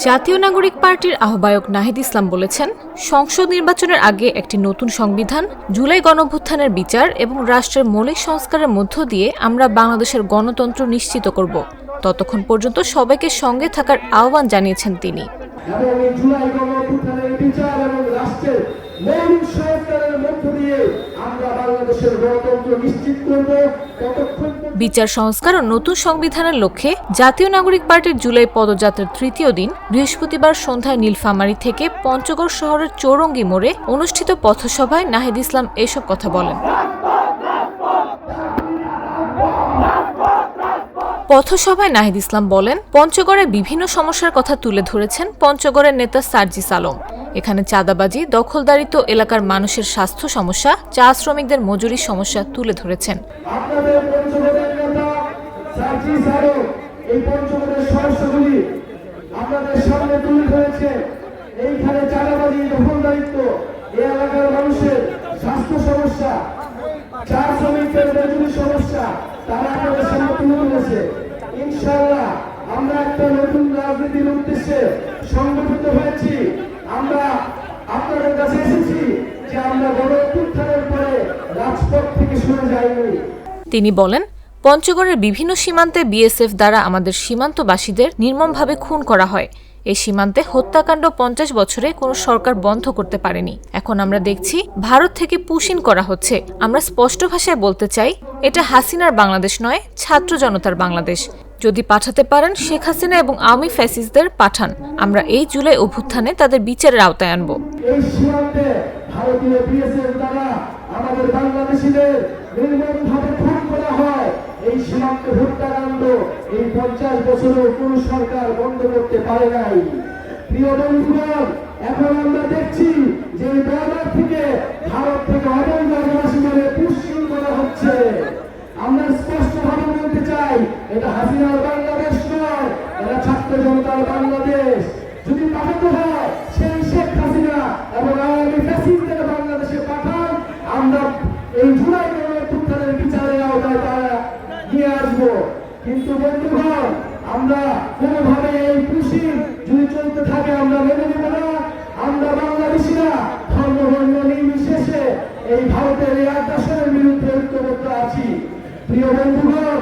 জাতীয় নাগরিক পার্টির আহ্বায়ক নাহিদ ইসলাম বলেছেন, সংসদ নির্বাচনের আগে একটি নতুন সংবিধান, জুলাই গণঅভ্যুত্থানের বিচার এবং রাষ্ট্রের মৌলিক সংস্কারের মধ্য দিয়ে আমরা বাংলাদেশের গণতন্ত্র নিশ্চিত করব। ততক্ষণ পর্যন্ত সবাইকে সঙ্গে থাকার আহ্বান জানিয়েছেন তিনি। বিচার সংস্কার ও নতুন সংবিধানের লক্ষ্যে জাতীয় নাগরিক পার্টির জুলাই পদযাত্রার তৃতীয় দিন বৃহস্পতিবার সন্ধ্যায় নীলফামারী থেকে পঞ্চগড় শহরের চৌরঙ্গি মোড়ে অনুষ্ঠিত পথসভায় নাহিদ ইসলাম এসব কথা বলেন। পথসভায় নাহিদ ইসলাম বলেন, পঞ্চগড়ের বিভিন্ন সমস্যার কথা তুলে ধরেছেন পঞ্চগড়ের নেতা সার্জিস আলম। এখানে চাঁদাবাজি, দখলদারিত্ব, এলাকার মানুষের স্বাস্থ্য সমস্যা, চা শ্রমিকদের মজুরির সমস্যা তুলে ধরেছেন। ইনশাআল্লাহ আমরা একটা নতুন রাজনীতির উদ্দেশ্যে সংগঠিত হয়েছি। আমরা আপনাদের কাছে এসেছি যে আমরা গণঅভ্যুত্থানের পরে রাজপথ থেকে সরে যাইনি। তিনি বলেন, পঞ্চগড়ের বিভিন্ন সীমান্তে বিএসএফ দ্বারা আমাদের সীমান্তবাসীদের নির্মমভাবে খুন করা হয়। এই সীমান্তে হত্যাকাণ্ড 50 বছরে কোনো সরকার বন্ধ করতে পারেনি। এখন আমরা দেখছি ভারত থেকে পুশিন করা হচ্ছে। আমরা স্পষ্ট ভাষায় বলতে চাই, এটা হাসিনার বাংলাদেশ নয়, ছাত্র জনতার বাংলাদেশ। যদি পাঠাতে পারেন শেখ হাসিনা এবং আওয়ামী ফ্যাসিস্টদের পাঠান। আমরা এই জুলাই অভ্যুত্থানে তাদের বিচারের আওতায় আনব। এই সীমান্তে ভারতীয় বিএসএফ দ্বারা আমাদের বাংলাদেশিদের নির্মমভাবে খুন করা হয়। এই সীমান্তে হত্যাকাণ্ড এই 50 বছরেও কোন সরকার বন্ধ করতে পারে নাই। প্রিয় বন্ধুগণ, এখন আমরা দেখছি যে বর্ডার থেকে ভারত থেকে অবৈধ আদিবাসীদের পুশিং করা হচ্ছে। আমরা স্পষ্টভাবে বলতে চাই, এটা হাসিনার বাংলাদেশ নয়, এটা ছাত্র জনতার বাংলাদেশ। যদি পাঠাতে হয় সেই শেখ হাসিনা এবং আওয়ামী ফ্যাসিস্টদের বাংলাদেশে পাঠান, আমরা এই জুলাই গণঅভ্যুত্থানের বিচারের আওতায় তারা নিয়ে আসবো। কিন্তু বন্ধুগণ, আমরা কোনোভাবে এই পুশিং যদি চলতে থাকে আমরা মেনে নেব না। আমরা বাংলাদেশিরা ধর্ম বর্ণ নির্বিশেষে এই ভারতের এই আগ্রাসনের বিরুদ্ধে ঐক্যবদ্ধ আছি। প্রিয় বন্ধুগণ,